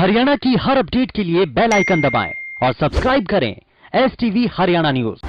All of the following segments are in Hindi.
हरियाणा की हर अपडेट के लिए बेल आइकन दबाएं और सब्सक्राइब करें STV हरियाणा न्यूज।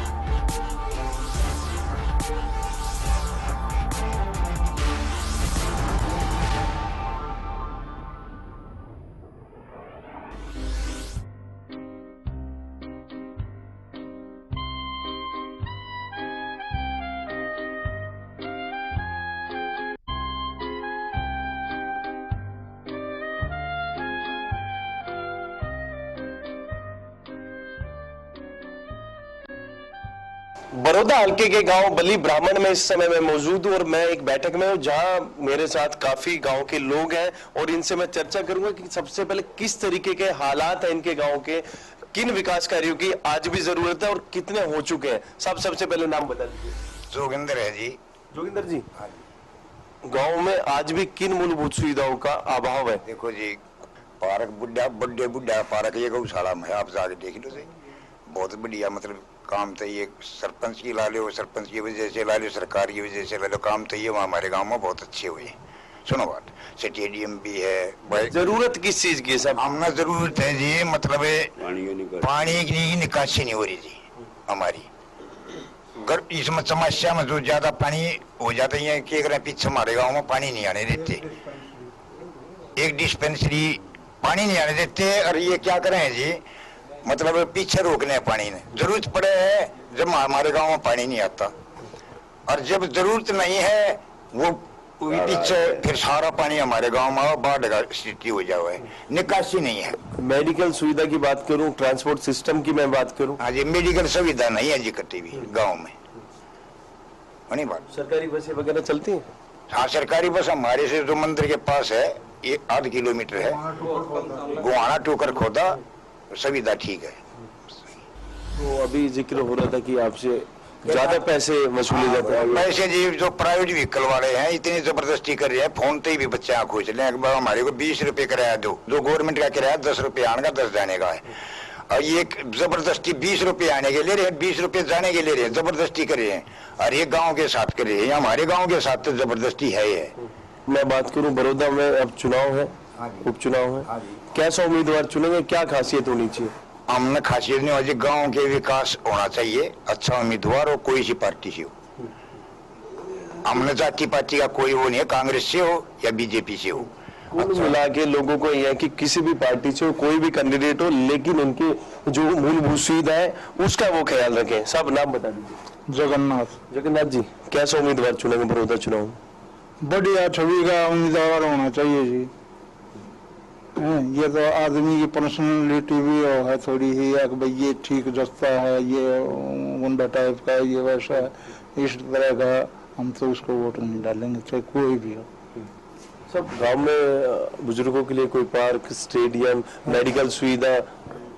बड़ौदा हल्के के गांव बली ब्राह्मण में इस समय मैं मौजूद हूं और मैं एक बैठक में हूं जहां मेरे साथ काफी गांव के लोग हैं और इनसे मैं चर्चा करूंगा कि सबसे पहले किस तरीके के हालात हैं इनके गांव के, किन विकास कार्यों की आज भी जरूरत है और कितने हो चुके हैं। सबसे पहले नाम बता दीजिए। जोगिंदर है जी। जोगिंदर जी, गाँव में आज भी किन मूलभूत सुविधाओं का अभाव है? देखो जी, पार्क बुढ़ा पार्क ये गौशाला में है, आप जाके देख लो जी। बहुत बढ़िया, मतलब काम तो ये सरपंच की ला लो, सरपंच की वजह से ला लो, सरकार की वजह से ला लो, काम तो ये हमारे गांव में बहुत अच्छे हुए। सुनो बात, स्टेडियम भी है। जरूरत किस चीज की है साहब? हमने जरूरत है जी, मतलब पानी की निकासी नहीं हो रही जी हमारी। इसमें समस्या में जो ज्यादा पानी हो जाता है कि पीछे हमारे गाँव में पानी नहीं आने देते, एक डिस्पेंसरी पानी नहीं आने देते। और ये क्या करें जी, मतलब पीछे रोकने पानी ने जरूरत पड़े है जब हमारे गांव में पानी नहीं आता, और जब जरूरत नहीं है वो पीछे फिर सारा पानी हमारे गांव में बाढ़ का स्थिति हो जाए, निकासी नहीं है। मेडिकल सुविधा की बात करूं, ट्रांसपोर्ट सिस्टम की मैं बात करूं, हाँ जी, मेडिकल सुविधा नहीं है जी कटी भी गाँव में। नहीं बात, सरकारी बसें वगैरह चलती हैं? हाँ, सरकारी बस हमारे से जो मंदिर के पास है ये 8 किलोमीटर है, गुहाना टोकर खोदा, सुविधा ठीक है। तो अभी जिक्र हो रहा था कि आपसे ज्यादा पैसे वसूले जाते हैं। पैसे जी जो प्राइवेट व्हीकल वाले हैं इतनी जबरदस्ती कर रहे हैं, फोन पे भी बच्चे खोज ले। हमारे को 20 रुपए किराया दो, जो गवर्नमेंट का किराया 10 रुपए आने का 10 जाने का है, और ये जबरदस्ती 20 रुपए आने के ले रहे हैं, 20 रुपए जाने के ले रहे हैं, जबरदस्ती कर रहे हैं। और ये गाँव के साथ कर रहे हैं, हमारे गाँव के साथ तो जबरदस्ती है। मैं बात करूँ बड़ौदा में अब चुनाव है, उपचुनाव है, कैसा उम्मीदवार चुनेंगे, क्या खासियत होनी चाहिए? हमने खासियत नहीं होती, गांव के विकास होना चाहिए, अच्छा उम्मीदवार हो, कोई सी पार्टी से हो। हमने जाति पार्टी का कोई वो नहीं है, कांग्रेस से हो या बीजेपी से हो। कुल मिला के लोगों को यह है कि किसी भी पार्टी से हो, कोई भी कैंडिडेट हो, लेकिन उनकी जो मूलभूत सुविधा है उसका वो ख्याल रखें। सब नाम बता दीजिए। जगन्नाथ जी, कैसा उम्मीदवार चुनेंगे बड़ौदा चुनाव में? बढ़िया छवि का उम्मीदवार होना चाहिए जी। ये तो आदमी की पर्सनैलिटी भी है थोड़ी ही, कि भाई ये ठीक जचता है, ये गुंडा टाइप का, ये वैसा है, इस तरह का, हम तो उसको वोट नहीं डालेंगे चाहे कोई भी हो। सब गांव में बुजुर्गों के लिए कोई पार्क, स्टेडियम, मेडिकल सुविधा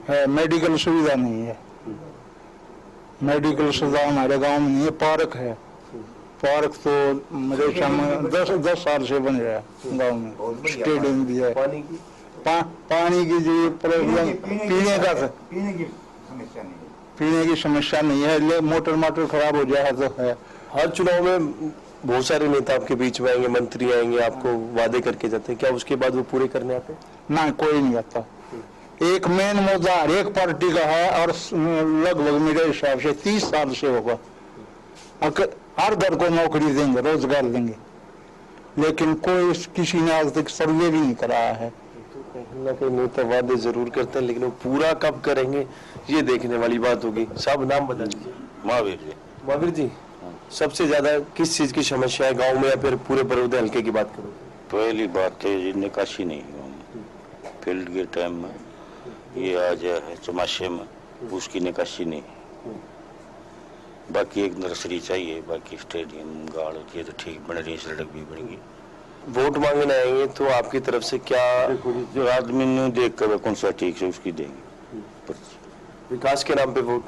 है? मेडिकल सुविधा नहीं है, मेडिकल सुविधा हमारे गांव में नहीं है। पार्क है, पार्क तो मेरे सामने 10 साल से बन रहा है गांव में। स्टेडियम भी है। पानी की जो प्रॉब्लम, पीने की समस्या नहीं है, मोटर खराब हो जाए तो है। हर चुनाव में बहुत सारे नेता आपके बीच में आएंगे, मंत्री आएंगे, आपको वादे करके जाते हैं, क्या उसके बाद वो पूरे करने आते हैं? ना, कोई नहीं आता। एक मेन मुद्दा हर एक पार्टी का है और लगभग मेरे हिसाब से 30 साल से होगा, हर घर को नौकरी देंगे, रोजगार देंगे, लेकिन कोई किसी ने आज तक सर्वे भी नहीं कराया है। कहीं ना कहीं नेता वादे जरूर करते हैं, लेकिन वो पूरा कब करेंगे ये देखने वाली बात होगी। सब नाम बता दीजिए। महावीर जी, सबसे ज्यादा किस चीज की समस्या है गांव में, या फिर पूरे बड़ौदा हल्के की बात करो? पहली बात है निकासी नहीं है फील्ड के टाइम में, ये आ जाए चमाशे में, उसकी निकासी नहीं। बाकी एक नर्सरी चाहिए, बाकी स्टेडियम गाड़ ये तो ठीक बन रही, सड़क भी बन गई। वोट मांगने आएंगे तो आपकी तरफ से क्या? जो आदमी ने देख कर कौन सा ठीक है उसकी देंगे। विकास के नाम पे वोट?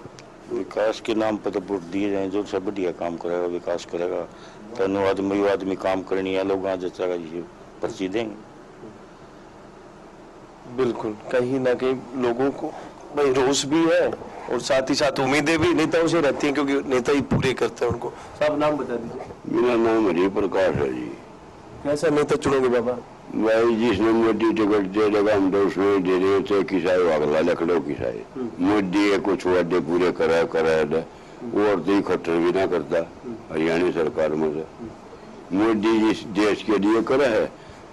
विकास के नाम पर तो वोट दिए जाए, जो सब बढ़िया काम करेगा, विकास करेगा, तो आदमी काम करनी है, लोग जचाएगा ये पर्ची देंगे। बिल्कुल, कहीं ना कहीं लोगों को भाई रोष भी है और साथ ही साथ उम्मीदें भी नेताओं से रहती हैं, क्योंकि नेता ही पूरे करते हैं उनको। सब नाम बता दीजिए। मेरा नाम हरि प्रकाश है जी। कैसा नेता चुनोगे बाबा? भाई जिसने मोदी टिकट दे देगा हम तो उसमें दे रहे थे किसाई वागला लकड़ो किसाई मोदी है कुछ वादे पूरे कराया दे और तो खट्टर भी ना करता हरियाणा सरकार में से मोदी जिस देश के लिए करा है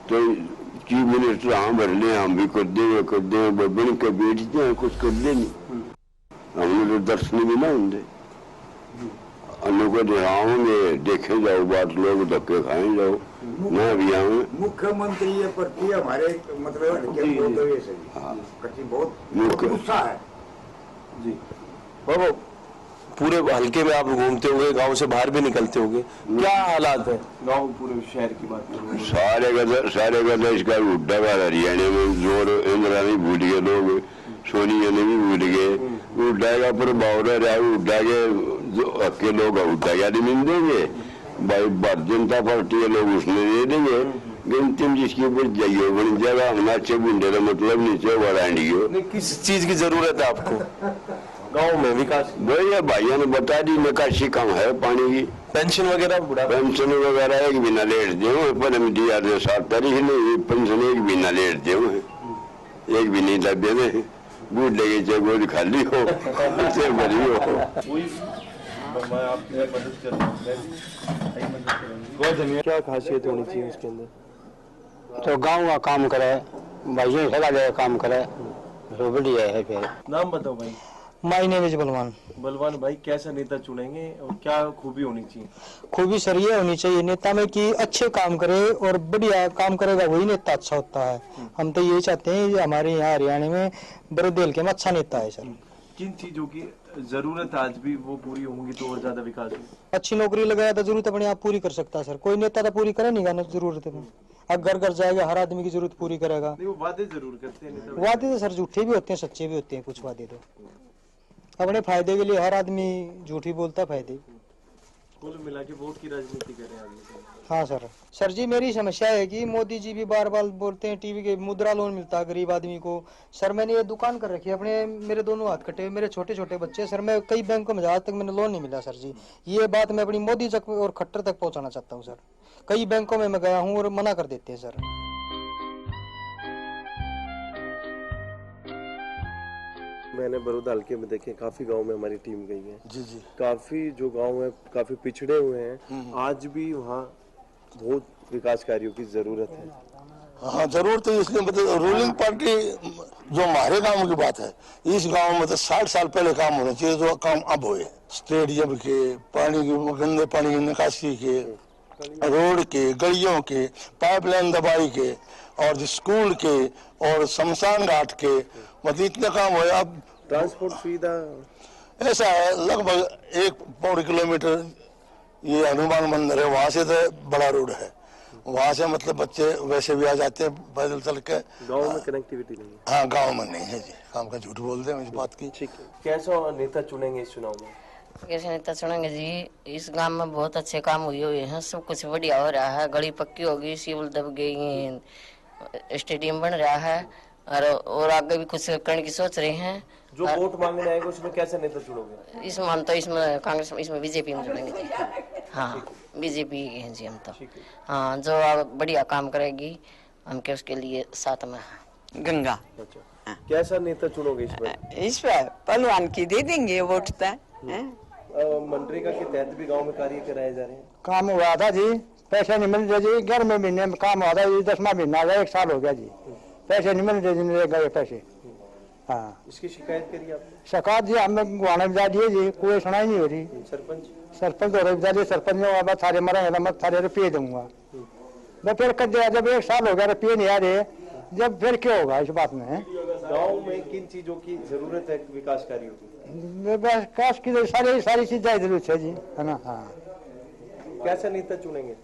तो चीफ मिनिस्टर हम भर ले हम भी कर देंगे बन के बेचते हैं कुछ कर दे नहीं हमने तो दर्शन भी ना होंगे अन्य को दिखाओगे देखे जाओ बात लोग धक्के खाए जाओ ना भी आऊँ मुख्यमंत्री ये प्रति हमारे मतलब बहुत गुस्सा है जी बाबा पूरे हल्के में आप घूमते होंगे गांव से बाहर भी निकलते होंगे क्या हालात है गांव पूरे शहर की बात करें सारे का इसका उड्डा का हरियाणा में जोर इंदिरा नहीं भूल गए लोग सोनिया ने भी भूल गए उड्डा का प्रभाव रहा उड्डा के जो हक्के लोग उड्डा का नहीं मिल देंगे भाई भारतीय जनता पार्टी के लोग उसमें दे देंगे गिनती जिसके ऊपर जाइए बन जाएगा हम अच्छे बुंडे का मतलब नीचे वारांडी हो किस चीज की जरूरत है आपको गांव में विकास भैया भाइयों ने बता दी निकासी कम है पानी की पेंशन वगैरह पेंशन वगैरह एक महीना लेट दे पर हम दिया 7 तारीख नहीं पेंशन एक महीना लेट दे एक भी नहीं लगे दे बूढ़े की चाहे गोद खाली हो चाहे भरी हो क्या खासियत होनी चाहिए उसके अंदर तो गांव का काम करे भाइयों सदा जगह काम करे तो बढ़िया है। फिर नाम बताओ भाई। माई नेम इज बलवान। बलवान भाई कैसा नेता चुनेंगे और क्या खूबी होनी चाहिए? खूबी सर ये होनी चाहिए नेता में कि अच्छे काम करे और बढ़िया काम करेगा वही नेता अच्छा होता है। हम तो यही चाहते हैं कि हमारे यहाँ हरियाणा में बड़े के में अच्छा नेता है सर। किन चीजों की जरूरत आज भी वो पूरी होंगी तो और ज्यादा विकास होगा? अच्छी नौकरी लगाया तो जरूरत अपने आप पूरी कर सकता है सर। कोई नेता तो पूरी करे नहीं गाना जरूरत में। अब घर घर जाएगा हर आदमी की जरूरत पूरी करेगा। वो वादे जरूर करते हैं। वादे तो सर झूठे भी होते हैं सच्चे भी होते हैं। कुछ वादे तो अपने फायदे के लिए हर आदमी झूठी बोलता फायदे। कुल मिला के वोट की राजनीति कर रहे हैं। हाँ सर जी मेरी समस्या है कि मोदी जी भी बार बार बोलते हैं टीवी के मुद्रा लोन मिलता है गरीब आदमी को। सर मैंने ये दुकान कर रखी है अपने मेरे दोनों हाथ कटे मेरे छोटे छोटे बच्चे सर मैं कई बैंकों में आज तक मैंने लोन नहीं मिला सर जी। ये बात मैं अपनी मोदी तक और खट्टर तक पहुंचाना चाहता हूँ सर। कई बैंकों में मैं गया हूँ और मना कर देते हैं सर। मैंने बड़ौदा हल्के में देखे काफी गांव में हमारी टीम गई है। जी जी काफी जो गांव है काफी पिछड़े हुए हैं। आज भी वहाँ बहुत विकास कार्यों की जरूरत है। हाँ जरूरत है इसलिए मतलब रूलिंग पार्टी जो हमारे गांव की बात है इस गांव में तो 60 साल पहले काम होना चाहिए जो काम अब हुए। स्टेडियम के पानी की गंदे पानी की निकासी के रोड के गलियों के पाइपलाइन दबाई के और स्कूल के और शमशान घाट के मतलब इतने काम हुए। अब ट्रांसपोर्ट सुविधा ऐसा है लगभग 1 किलोमीटर ये हनुमान मंदिर है वहाँ से तो बड़ा रोड है। वहाँ से मतलब बच्चे वैसे भी आ जाते हैं पैदल चल के। गाँव में कनेक्टिविटी नहीं है। हाँ गाँव में नहीं है जी। काम का झूठ बोलते हैं इस बात की। ठीक है कैसा नेता चुनेंगे इस चुनाव में? कैसे नेता चुनेंगे जी? इस गांव में बहुत अच्छे काम हुए हैं। सब कुछ बढ़िया हो रहा है। गली पक्की होगी सीवल दब गई स्टेडियम बन रहा है और आगे भी कुछ करने की सोच रहे हैं। जो वोट मांगने आएगा उसमें कैसा नेता चुनोगे? इसमें हम तो इसमें कांग्रेस इसमें बीजेपी में चुनेंगे जी। हाँ बीजेपी है जी हम तो। हाँ जो बढ़िया काम करेगी हम के उसके लिए साथ में। गंगा अच्छा कैसा नेता चुनोगे इस पर पहलवान की दे देंगे वोट तक। मनरेगा के तहत भी गांव में कार्य कराए जा रहे हैं। काम हुआ था जी पैसे नहीं मिल रहे जी। 11वें महीने में काम हुआ था जी 10वां महीना आ गया 1 साल हो गया जी। पैसे नहीं मिल रहे जी पैसे। हाँ इसकी शिकायत करी आपने? शिकायत जी हमने गुआने बजा दिए जी कोई सुनाई नहीं हो रही। सरपंच और बजा दिए। सरपंच ने सारे मरेंगे मैं सारे रुपये दूंगा। मैं फिर कर दिया जब 1 साल हो गया रुपये नहीं आ रहे जब फिर क्या होगा इस बात में? गांव में किन चीजों की जरूरत है विकास कार्यों की? विकास की तो सारी चीजें जरूरत है जी है ना। हाँ कैसा नेता चुनेंगे?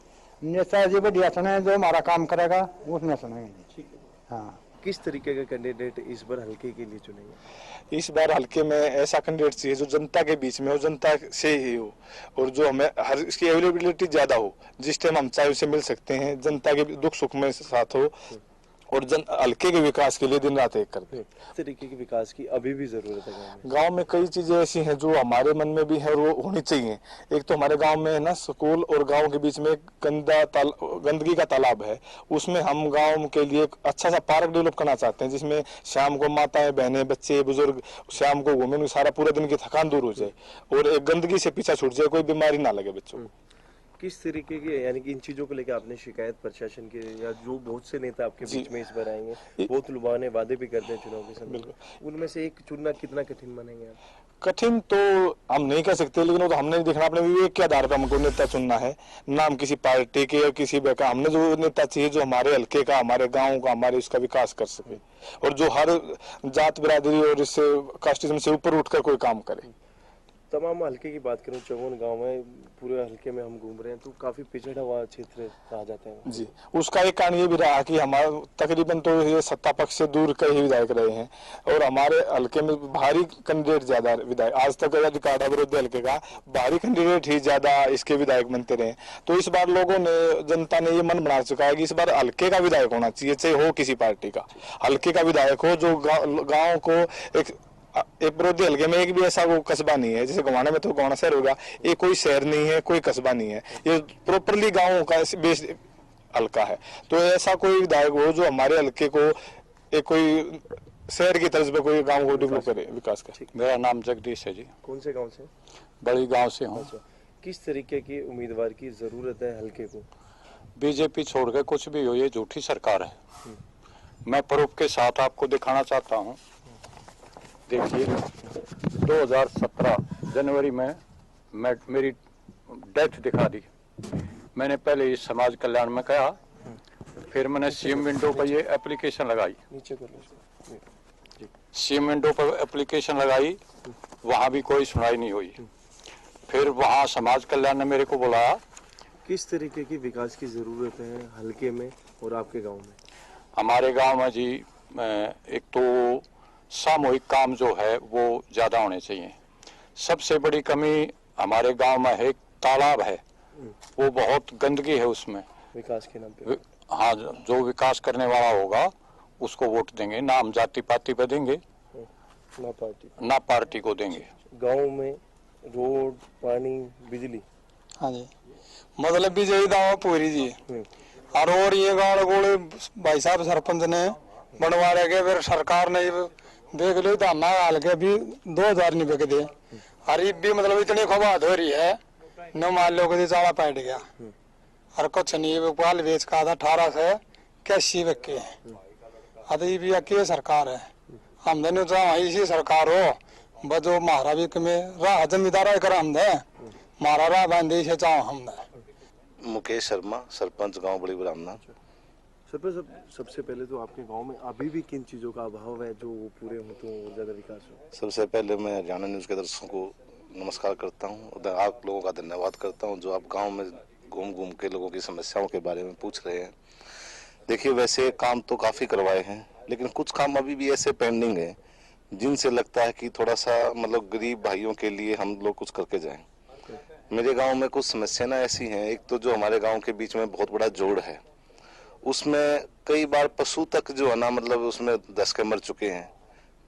नेता जी बढ़िया सुने जो हमारा काम करेगा उसमें सुनेंगे जी। ठीक है हाँ किस तरीके का कैंडिडेट इस बार हल्के के लिए चुनेंगे? इस बार हल्के में ऐसा कैंडिडेट चाहिए जो जनता के बीच में हो जनता से ही हो और जो हमें हर इसकी अवेलेबिलिटी ज्यादा हो जिस टाइम हम चाहे उसे मिल सकते हैं जनता के दुख सुख में साथ हो और हल्के के विकास के लिए दिन रात एक करते हैं। इस तरीके के विकास की अभी भी जरूरत है गाँव में। गांव में कई चीजें ऐसी हैं जो हमारे मन में भी है और वो होनी चाहिए। एक तो हमारे गांव में है ना, स्कूल और गांव के बीच में गंदगी का तालाब है, उसमें हम गांव के लिए एक अच्छा सा पार्क डेवलप करना चाहते हैं, जिसमें शाम को माताएं बहनें बच्चे बुजुर्ग शाम को घूमे, सारा पूरा दिन की थकान दूर हो जाए और एक गंदगी से पीछा छूट जाए, कोई बीमारी ना लगे बच्चों को। किस तरीके के यानी कि इन चीजों को लेकर आपने शिकायत प्रशासन के या जो बहुत से नेता आपके बीच में इस बार आएंगे, बहुत लुभावने वादे भी करते हैं चुनाव के समय, उनमें से एक चुनना कितना कठिन मानेंगे आप? कठिन तो हम नहीं कह सकते, लेकिन वो तो हमने देखना अपने विवेक के आधार पर हमको नेता चुनना है, नाम किसी पार्टी के या किसी का। हमने जो नेता चाहिए जो हमारे हल्के का, हमारे गांव का, हमारे उसका विकास कर सके और जो हर जात बिरादरी और इससे कास्टिज्म से ऊपर उठकर कोई काम करे। तमाम हल्के की बात करूं, चौवन गांव में पूरे हल्के में हम घूम रहे हैं तो काफी पिछड़ा हुआ क्षेत्र कहा जाता है जी। उसका एक कारण ये भी रहा कि हमारा तकरीबन तो ये सत्ता पक्ष से दूर के ही विधायक रहे हैं और हमारे हल्के में भारी कैंडिडेट ज्यादा विधायक, आज तक रिकॉर्ड है विरोधी हल्के का, भारी कैंडिडेट ही ज्यादा इसके विधायक बनते रहे। तो इस बार लोगों ने, जनता ने ये मन बना चुका है कि इस बार हल्के का विधायक होना चाहिए, चाहे हो किसी पार्टी का, हल्के का विधायक हो जो गाँव को एक विरोधी हल्के में एक भी ऐसा वो कस्बा नहीं है, जैसे गवाना में तो गवाना शहर होगा, ये कोई शहर नहीं है, कोई कस्बा नहीं है, ये प्रॉपरली गाँव का बेस हल्का है। तो ऐसा कोई विधायक हो जो हमारे हल्के को एक कोई शहर की तर्ज पे कोई गांव को डेवलप करे, विकास करे। मेरा नाम जगदीश है जी। कौन से गांव से? बड़ी गांव से हूँ। किस तरीके की उम्मीदवार की जरूरत है हल्के को? बीजेपी छोड़ के कुछ भी हो, ये झूठी सरकार है। मैं प्रूफ के साथ आपको दिखाना चाहता हूँ। देखिए 2017 जनवरी में मेरी डेथ दिखा दी। मैंने पहले इस समाज कल्याण में कहा, फिर मैंने सीएम विंडो पर ये एप्लीकेशन लगाई, सीएम विंडो पर एप्लीकेशन लगाई, वहाँ भी कोई सुनाई नहीं हुई। फिर वहाँ समाज कल्याण ने मेरे को बुलाया। किस तरीके की विकास की जरूरत है हल्के में और आपके गांव में? हमारे गांव में जी एक तो सामूहिक काम जो है वो ज्यादा होने चाहिए। सबसे बड़ी कमी हमारे गांव में है, एक तालाब है, वो बहुत गंदगी है उसमें। विकास के नाम पे? हाँ, जो विकास करने वाला होगा उसको वोट देंगे, नाम जाति पाति पे देंगे ना पार्टी को देंगे। गांव में रोड पानी बिजली? हाँ जी, मतलब बीजेपी दावा पूरी जी। और ये गाँव गोले भाई साहब सरपंच ने बनवा रहे, फिर सरकार ने देख लो तो हमारे हाल के भी 2000 नहीं बिक दे। अरे भी मतलब इतनी खबाद हो रही है, न मान लो कि चाड़ा पैट गया और कुछ नहीं, पाल बेच का था 18 से कैसी बिके। अरे भी अकेले सरकार है, आमदनी तो इसी सरकार हो, बजो महारा भी में राह जमींदारा कर हम दे, मारा राह बांधे से चाहो हम दे। मुकेश शर्मा, सरपंच गांव बड़ी ब्राह्मणा। सबसे पहले तो आपके गांव में अभी भी किन चीजों का अभाव है जो पूरे हो तो ज्यादा विकास हो? सबसे पहले मैं हरियाणा न्यूज के दर्शकों को नमस्कार करता हूं, आप लोगों का धन्यवाद करता हूं जो आप गांव में घूम घूम के लोगों की समस्याओं के बारे में पूछ रहे हैं। देखिए, वैसे काम तो काफी करवाए हैं, लेकिन कुछ काम अभी भी ऐसे पेंडिंग है जिनसे लगता है कि थोड़ा सा मतलब गरीब भाइयों के लिए हम लोग कुछ करके जाएं। मेरे गाँव में कुछ समस्याएं ऐसी हैं, एक तो जो हमारे गाँव के बीच में बहुत बड़ा जोड़ है, उसमें कई बार पशु तक जो है ना, मतलब उसमें धंस के मर चुके हैं।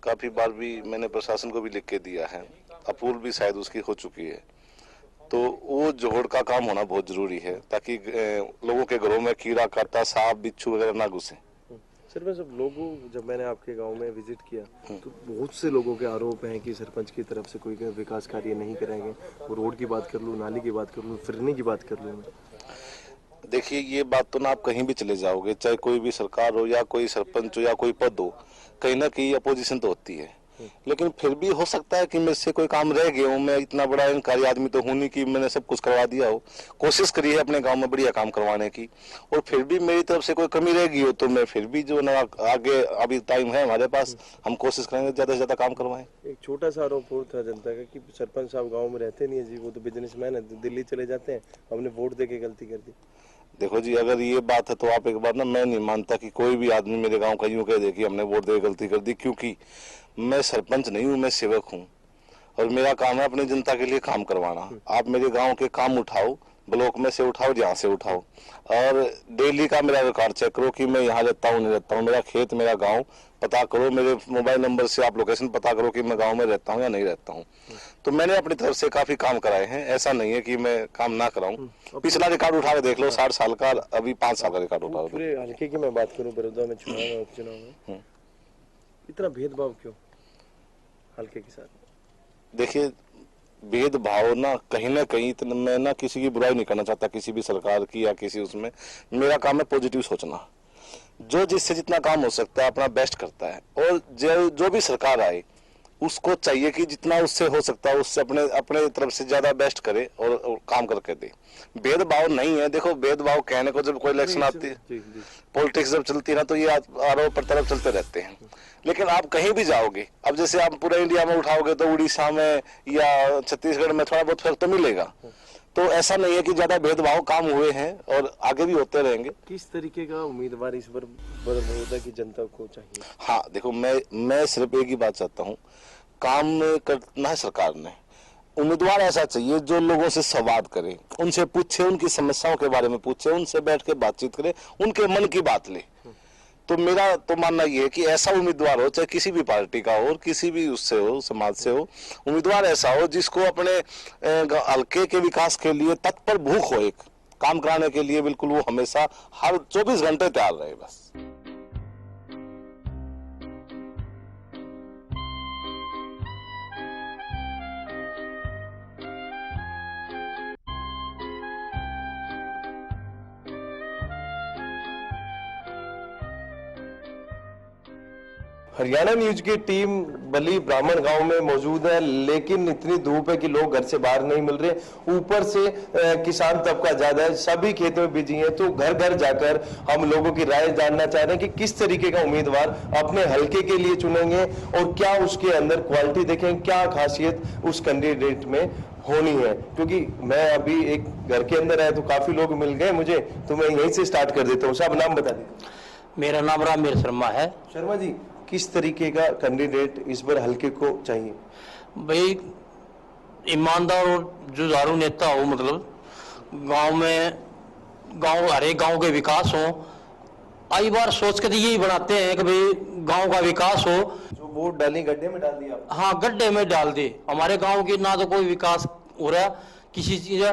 काफी बार भी मैंने प्रशासन को भी लिख के दिया है, अपूल भी शायद उसकी हो चुकी है। तो वो जोड़ का काम होना बहुत जरूरी है ताकि लोगों के घरों में कीड़ा काटा सांप बिच्छू वगैरह ना घुसे। सरपंच साहब, लोगों जब मैंने आपके गांव में विजिट किया तो बहुत से लोगों के आरोप हैं कि सरपंच की तरफ से कोई विकास कार्य नहीं कराएंगे। वो रोड की बात कर लूँ, नाली की बात कर लूँ, फिरने की बात कर लूँ। देखिए, ये बात तो ना आप कहीं भी चले जाओगे, चाहे कोई भी सरकार हो या कोई सरपंच हो या कोई पद हो, कहीं ना कहीं अपोजिशन तो होती है। लेकिन फिर भी हो सकता है कि मुझसे कोई काम रह गया हूँ, मैं इतना बड़ा इंकारी आदमी तो हूँ नहीं कि मैंने सब कुछ करवा दिया हो। कोशिश करी है अपने गांव में बढ़िया काम करवाने की, और फिर भी मेरी तरफ से कोई कमी रह गई हो तो मैं फिर भी जो ना आगे अभी टाइम है हमारे पास, हम कोशिश करेंगे ज्यादा से ज्यादा काम करवाएं। एक छोटा सा आरोप और था जनता का कि सरपंच साहब गाँव में रहते नहीं है जी, वो तो बिजनेसमैन है, दिल्ली चले जाते हैं, हमने वोट दे के गलती कर दी। देखो जी, अगर ये बात है तो आप एक बार ना, मैं नहीं मानता कि कोई भी आदमी मेरे गांव का यूं कह दे कि हमने वोट दे गलती कर दी, क्योंकि मैं सरपंच नहीं हूं, मैं सेवक हूं और मेरा काम है अपनी जनता के लिए काम करवाना। आप मेरे गांव के काम उठाओ ब्लॉक में से उठाओ, यहाँ से उठाओ, और डेली का मेरा रिकॉर्ड चेक करो कि मैं यहाँ रहता हूँ नहीं रहता हूँ, मेरा खेत मेरा गांव पता करो, मेरे मोबाइल नंबर से आप लोकेशन पता करो कि मैं गांव में रहता हूँ या नहीं रहता हूँ। तो मैंने अपनी तरफ से काफी काम कराए हैं, ऐसा नहीं है कि मैं काम ना कराऊं। पिछला रिकॉर्ड उठा के देख लो, 60 साल का, अभी 5 साल का रिकॉर्ड उठा। पूरे हल्के की मैं बात करूं, बड़ौदा में चुनाव में, उपचुनाव में इतना भेदभाव क्यों हल्के के साथ? देखिए, भेदभाव ना कहीं इतना, मैं ना किसी की बुराई नहीं करना चाहता, किसी भी सरकार की या किसी उसमें। मेरा काम है पॉजिटिव सोचना, जो जिससे जितना काम हो सकता है अपना बेस्ट करता है, और जो भी सरकार आए उसको चाहिए कि जितना उससे हो सकता है उससे अपने तरफ से ज्यादा बेस्ट करे और काम करके दे। भेदभाव नहीं है। देखो, भेदभाव कहने को जब कोई इलेक्शन आती है, पॉलिटिक्स जब चलती है ना, तो ये आरोप प्रत्यारोप चलते रहते हैं। लेकिन आप कहीं भी जाओगे, अब जैसे आप पूरे इंडिया में उठाओगे तो उड़ीसा में या छत्तीसगढ़ में थोड़ा बहुत फर्क तो मिलेगा। तो ऐसा नहीं है कि ज्यादा भेदभाव काम हुए हैं और आगे भी होते रहेंगे। किस तरीके का उम्मीदवार इस बार बड़ौदा की जनता को चाहिए? हाँ देखो, मैं सिर्फ एक ही बात चाहता हूँ, काम करना है सरकार ने। उम्मीदवार ऐसा चाहिए जो लोगों से संवाद करे, उनसे पूछे, उनकी समस्याओं के बारे में पूछे, उनसे बैठ के बातचीत करे, उनके मन की बात ले। तो मेरा तो मानना ये है कि ऐसा उम्मीदवार हो, चाहे किसी भी पार्टी का हो और किसी भी उससे हो, समाज से हो, उम्मीदवार ऐसा हो जिसको अपने हल्के के विकास के लिए तत्पर भूख हो, एक काम कराने के लिए बिल्कुल वो हमेशा हर 24 घंटे तैयार रहे। बस हरियाणा न्यूज की टीम बली ब्राह्मण गांव में मौजूद है, लेकिन इतनी धूप है कि लोग घर से बाहर नहीं मिल रहे। ऊपर से किसान तबका ज्यादा है, सभी खेतों में बिजी हैं। तो घर घर जाकर हम लोगों की राय जानना चाह रहे हैं कि किस तरीके का उम्मीदवार अपने हल्के के लिए चुनेंगे और क्या उसके अंदर क्वालिटी देखें, क्या खासियत उस कैंडिडेट में होनी है। क्योंकि मैं अभी एक घर के अंदर आया तो काफी लोग मिल गए मुझे, तो मैं यहीं से स्टार्ट कर देता हूँ। साहब नाम बता दीजिए। मेरा नाम रामवीर शर्मा है। शर्मा जी, किस तरीके का कैंडिडेट इस बार हल्के को चाहिए? भाई, ईमानदार और जुझारू नेता हो, मतलब हर एक गांव के विकास हो। आई बार सोच कर यही बनाते हैं कि भाई गांव का विकास हो। जो वोट डाली गड्ढे में डाल दिया? हाँ, गड्ढे में डाल दे। हमारे गांव की ना तो कोई विकास हो रहा, किसी चीज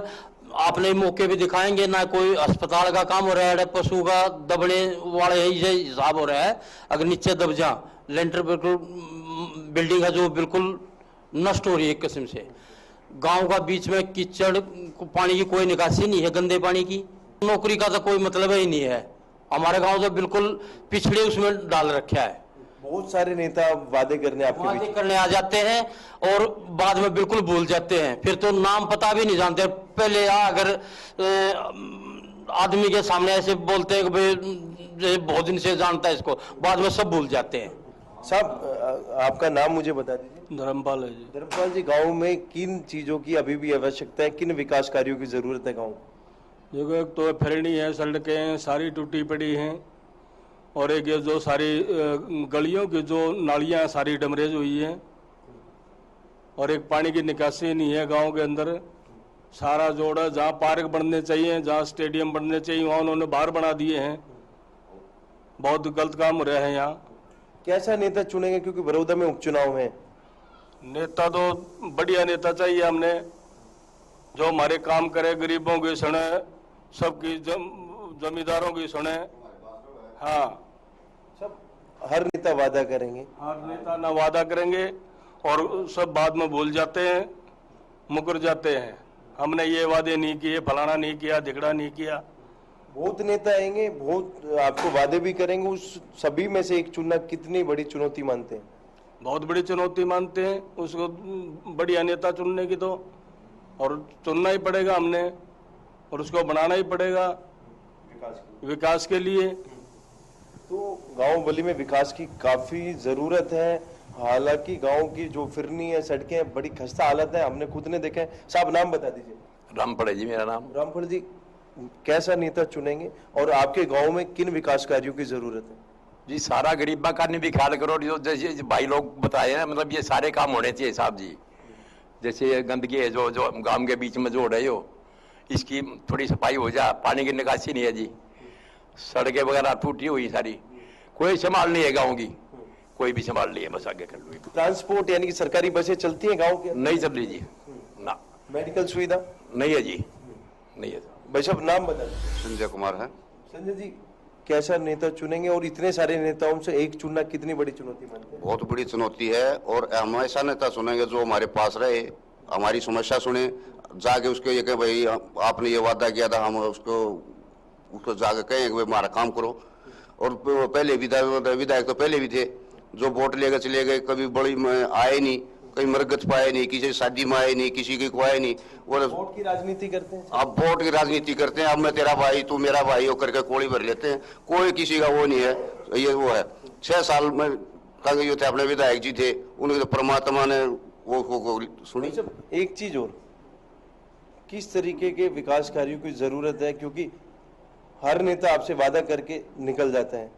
आपने मौके भी दिखाएंगे, ना कोई अस्पताल का काम हो रहा है, पशु का दबने वाले हिसाब हो रहा है। अगर नीचे दब जा, लेंटर बिल्कुल बिल्डिंग है जो बिल्कुल नष्ट हो रही है एक किस्म से। गांव का बीच में कीचड़, पानी की कोई निकासी नहीं है, गंदे पानी की। नौकरी का तो कोई मतलब ही नहीं है। हमारे गांव तो बिल्कुल पिछड़े उसमें डाल रखा है। बहुत सारे नेता वादे करने आ जाते हैं और बाद में बिल्कुल भूल जाते हैं, फिर तो नाम पता भी नहीं जानते। पहले अगर आदमी के सामने ऐसे बोलते हैं कि भाई बहुत दिन से जानता है इसको, बाद में सब भूल जाते हैं। साहब, आपका नाम मुझे बता दीजिए। धर्मपाल है जी। धर्मपाल जी, गांव में किन चीजों की अभी भी आवश्यकता है, किन विकास कार्यों की जरूरत है गाँव? देखो, एक तो फिरनी है, सड़कें सारी टूटी पड़ी हैं, और एक ये जो सारी गलियों की जो नालियां सारी डैमेज हुई हैं, और एक पानी की निकासी नहीं है गांव के अंदर। सारा जोड़ है, जहाँ पार्क बनने चाहिए, जहाँ स्टेडियम बनने चाहिए, वहाँ उन्होंने बाहर बना दिए हैं। बहुत गलत काम हो रहा है यहाँ। कैसा नेता चुनेंगे, क्योंकि बड़ौदा में उपचुनाव है? नेता तो बढ़िया नेता चाहिए हमने, जो हमारे काम करे, गरीबों की सुने, सबकी जमींदारों की सुने। हाँ, सब हर नेता वादा करेंगे, हर नेता ना वादा करेंगे और सब बाद में भूल जाते हैं, मुकर जाते हैं। हमने ये वादे नहीं किए, फलाना नहीं किया, धिकड़ा नहीं किया। बहुत नेता आएंगे, बहुत आपको वादे भी करेंगे, उस सभी में से एक चुनना कितनी बड़ी चुनौती मानते हैं? बहुत बड़ी चुनौती मानते हैं उसको, बढ़िया नेता चुनने की तो, और चुनना ही पड़ेगा हमने, और उसको बनाना ही पड़ेगा विकास के लिए। तो गांव बली में विकास की काफी जरूरत है। हालांकि गांव की जो फिरनी है, सड़कें बड़ी खस्ता हालत है, हमने खुद ने देखे। साहब नाम बता दीजिए। रामफल जी मेरा नाम। रामफल जी, कैसा नेता चुनेंगे और आपके गांव में किन विकास कार्यों की जरूरत है? जी, सारा गरीबा का भी ख्याल करो, जो जैसे भाई लोग बताए हैं, मतलब ये सारे काम होने चाहिए साहब जी। जैसे गंदगी है जो गांव के बीच में जो हो रही हो, इसकी थोड़ी सफाई हो जा, पानी की निकासी नहीं है जी, सड़कें वगैरह टूटी हुई सारी, कोई संभाल नहीं है गाँव की, कोई भी संभाल नहीं है, बस आगे कर लो। ट्रांसपोर्ट यानी कि सरकारी बसें चलती हैं गांव के? नहीं चल रही जी, ना। मेडिकल सुविधा नहीं है जी, नहीं है। भाई साहब नाम बता। संजय कुमार है। संजय जी, कैसा नेता चुनेंगे और इतने सारे नेताओं से एक चुनना कितनी बड़ी चुनौती मानते हैं? बहुत बड़ी चुनौती है, और हम ऐसा नेता चुनेंगे जो हमारे पास रहे, हमारी समस्या सुने, जाके उसको ये कहे भाई आपने ये वादा किया था, हम उसको जाके कहें भाई हमारा काम करो। और पहले विधायक तो पहले भी थे जो वोट लेकर चले गए, कभी बड़ी में आए नहीं, कहीं मरगत पाए नहीं, किसी शादी में आए नहीं, किसी की को आए नहीं। और वोट की राजनीति करते हैं। अब वोट की राजनीति करते हैं, अब मैं तेरा भाई तू मेरा भाई हो करके कोड़ी भर लेते हैं। कोई किसी का वो नहीं है, ये वो है। 6 साल में कांग्रेस थे, अपने विधायक जी थे, उनके तो परमात्मा ने वो सुनी। एक चीज और, किस तरीके के विकास कार्यों की जरूरत है, क्योंकि हर नेता आपसे वादा करके निकल जाता है।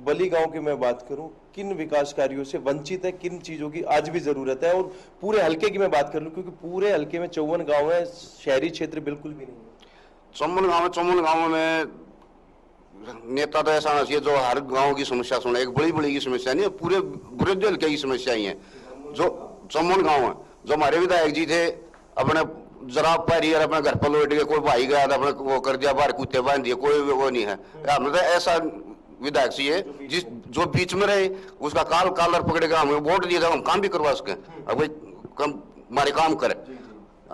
बली गांव की मैं बात करूं, किन विकास कार्यों से वंचित है, किन चीजों की आज भी जरूरत है? और पूरे हलके की मैं बात कर लूं, क्योंकि पूरे हलके में 54 गांव है, शहरी क्षेत्र बिल्कुल भी नहीं है। 54 गाँव में नेता तो ऐसा होना चाहिए जो हर गांव की समस्या सुने। एक बड़ी बड़ी की समस्या नहीं है, पूरे बुरे हल्के की समस्या ही है। जो 54 गाँव है, जो हमारे विधायक जी थे, अपने जरा पैरी और अपने घर पर लौट गए, कोई भाई गया था अपने वो कर दिया, बाहर कुत्ते बांध दिए, कोई वो नहीं है। मतलब ऐसा विधायक चाहिए जिस जो बीच में रहे, उसका कालर पकड़ेगा, हमें वोट दिया था, हम काम भी करवा सके, अब भाई हमारे काम करे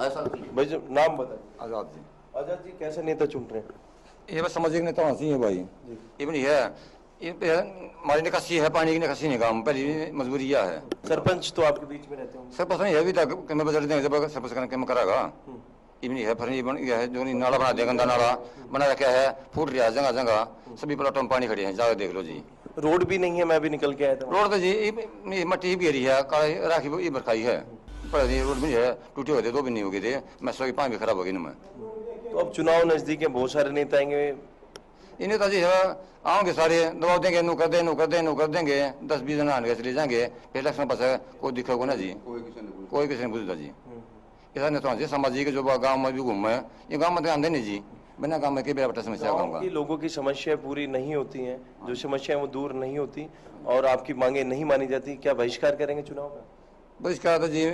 ऐसा। भाई जो नाम बताए। आजाद जी। आजाद जी, कैसे नेता चुन रहे हैं? ये बस सामाजिक नेता होना चाहिए भाई, ये भी है। हमारी निकासी है, पानी की निकासी नहीं, काम पहली मजबूरी यह है। सरपंच तो आपके बीच में रहते हैं। सरपंच नहीं है, अभी बजट देंगे जब सरपंच काम कराएगा। ये भी नहीं है, फिर ये है जो नाला बना दिया, गंदा नाला बना रखा है, फूट रहा है जगह जगह, सभी प्लाटों में पानी खड़े हैं, जाकर देख लो जी। रोड भी नहीं है, मैं भी निकल के आया था। रोड तो जी मट्टी भी है, राखी ये बरखाई है, रोड भी है, टूटे हुए थे, 2 भी नहीं हो गए थे, मैसों की 5 भी खराब हो गई ना। तो अब चुनाव नजदीक है, बहुत सारे नेता आएंगे। ये नेता जी है, आओगे सारे दबाव देंगे, नु कर देंगे, 10-20 जन आने चले जाएंगे, फिर इलेक्शन पास कोई दिखेगा ना जी, कोई किसी ने पूछता जी। ऐसा नेता जी सामाजिक जो गाँव में भी घूमे, ये गाँव में ध्यान देने जी, बिना काम में बेटा समस्या गाँव की लोगों की समस्याएं पूरी नहीं होती हैं, जो समस्याएं वो दूर नहीं होती और आपकी मांगे नहीं मानी जाती, क्या बहिष्कार करेंगे चुनाव का? बहिष्कार तो जी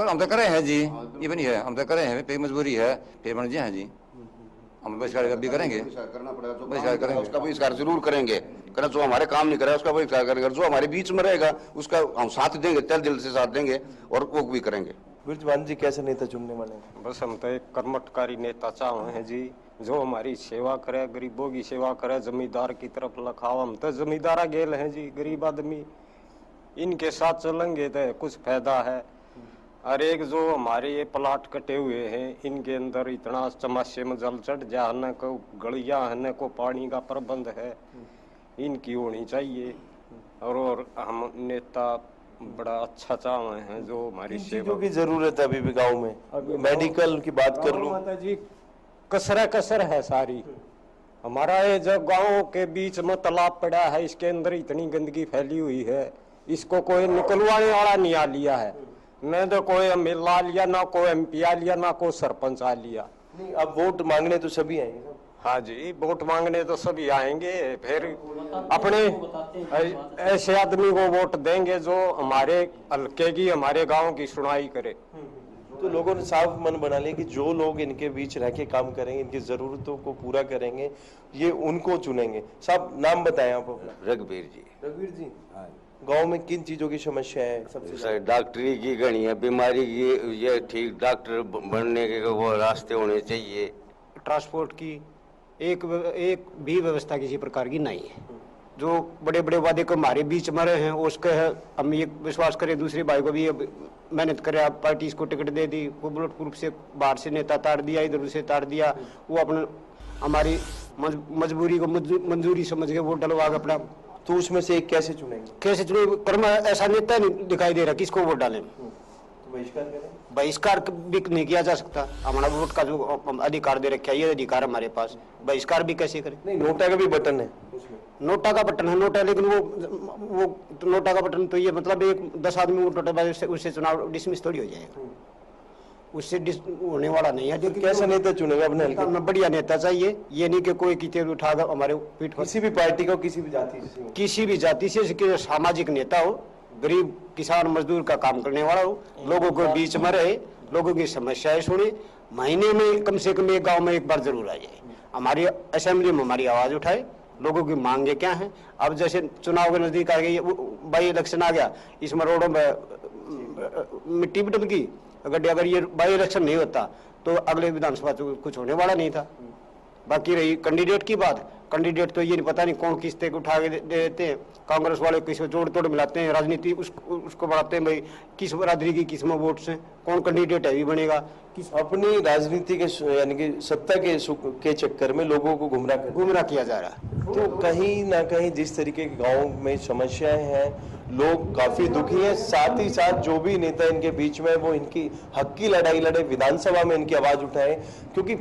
हम तो करे हैं जी, ये भी नहीं है, हम तो करे हैं, फिर मजबूरी है, फिर बन जाए जी, हम बहिष्कार भी करेंगे, बहिष्कार करेंगे, उसका बहिष्कार जरूर करेंगे। जो हमारे काम नहीं करे उसका बहिष्कार करेंगे, जो हमारे बीच में रहेगा उसका हम साथ देंगे, दिल से साथ देंगे और वो भी करेंगे। विरजमान जी, कैसे नेता चुनने वाले हैं? बस हम तो एक कर्मठकारी नेता चाहे हैं जी, जो हमारी सेवा करे, गरीबों की सेवा करे, जमींदार की तरफ लखाओ। हम तो जमींदारा गेल हैं जी, गरीब आदमी, इनके साथ चलेंगे तो कुछ फायदा है। और एक जो हमारे ये प्लाट कटे हुए हैं, इनके अंदर इतना समस्या में जल चढ़ जा, न को गलिया है, न को पानी का प्रबंध है, इनकी होनी चाहिए। और हम नेता बड़ा अच्छा चाहे हैं जो हमारी सेवा की जरूरत है अभी भी गाँव में। मेडिकल की बात कर लूं जी, कसर है सारी। हमारा ये जो गाँव के बीच में तालाब पड़ा है, इसके अंदर इतनी गंदगी फैली हुई है, इसको कोई निकलवाने वाला नहीं आ लिया है, न तो कोई एमएलए आ लिया, ना कोई एमपी आ लिया, ना कोई सरपंच आ लिया। नहीं, अब वोट मांगने तो सभी आएंगे। हाँ जी, वोट मांगने तो सभी आएंगे, फिर अपने ऐसे आदमी को वोट देंगे जो हमारे हल्के की, हमारे गांव की सुनाई करे। तो लोगों ने साफ मन बना लिया कि जो लोग इनके बीच रह के काम करेंगे, इनकी जरूरतों को पूरा करेंगे, ये उनको चुनेंगे। साहब नाम बताएं आप अपना। रघुवीर जी। रघुवीर जी, गांव में किन चीजों की समस्या है सबसे? डॉक्टरी की घनी है, बीमारी की, ये ठीक डॉक्टर बनने के वो रास्ते होने चाहिए। ट्रांसपोर्ट की एक भी व्यवस्था किसी प्रकार की नहीं है। जो बड़े बड़े वादे को हमारे बीच में रहे हैं, उसके हम ये विश्वास करें, दूसरे भाई को भी मेहनत करे, पार्टी इसको टिकट दे दी, वो बुलेट प्रूफ से बाहर से नेता तार दिया, इधर से तार दिया, वो अपने हमारी मजबूरी को मंजूरी समझ के वोट डलवा के अपना। तो उसमें से एक कैसे चुनेंगे? कैसे चुनेंगे? कर्म ऐसा नेता नहीं दिखाई दे रहा, किसको वोट डालें? बहिष्कार करें? बहिष्कार भी नहीं किया जा सकता, हमारा वोट का जो अधिकार दे रखा है, ये अधिकार हमारे पास, बहिष्कार भी कैसे करें? नहीं, नोटा का भी बटन है उसमें। नोटा का बटन है, नोटा, लेकिन वो तो नोटा का बटन तो ये मतलब एक 10 आदमी वोट उससे चुनाव डिसमिस थोड़ी हो जाएगा। उससे होने वाला नहीं है। जो कैसा नेता चुनेगा अपने हल्के में? बढ़िया नेता चाहिए, ये नहीं कि कोई किसी उठाकर हमारे पीठ पर, किसी भी पार्टी का, किसी भी जाति से सामाजिक नेता हो, गरीब किसान मजदूर का काम करने वाला हो, लोगों के बीच में रहे, लोगों की समस्याएं सुने, महीने में कम से कम एक गांव में एक बार जरूर आ जाए, हमारी असेंबली में हमारी आवाज उठाए, लोगों की मांगे क्या हैं। अब जैसे चुनाव के नजदीक आ गई, बाई इलेक्शन आ गया, इसमें रोडों में मिट्टी भी की गड्ढे, अगर ये बाई इलेक्शन नहीं होता तो अगले विधानसभा तो कुछ होने वाला नहीं था। बाकी रही कैंडिडेट की बात, कैंडिडेट तो ये नहीं पता नहीं कौन किस्ते को उठा के देते हैं, कांग्रेस वाले किसी जोड़ तोड़ मिलाते हैं, राजनीति उसको बढ़ाते हैं, भाई किस बरादरी की किस में वोट से कौन कैंडिडेट है भी बनेगा। अपनी राजनीति के यानी कि सत्ता के चक्कर में लोगों को गुमराह किया जा रहा है। तो कहीं ना कहीं जिस तरीके के गाँव में समस्याएं हैं, लोग काफी दुखी हैं, साथ ही साथ जो भी नेता इनके बीच में वो इनकी हक की लड़ाई लड़े, विधानसभा में इनकी आवाज उठाए, क्योंकि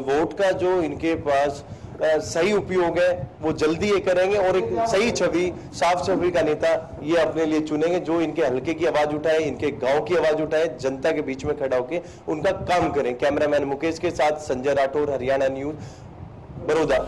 वोट का जो इनके पास सही उपयोग है वो जल्दी ये करेंगे और एक सही छवि, साफ छवि का नेता ये अपने लिए चुनेंगे जो इनके हल्के की आवाज उठाए, इनके गांव की आवाज उठाए, जनता के बीच में खड़ा होकर उनका काम करें। कैमरामैन मुकेश के साथ संजय राठौर, हरियाणा न्यूज, बड़ौदा।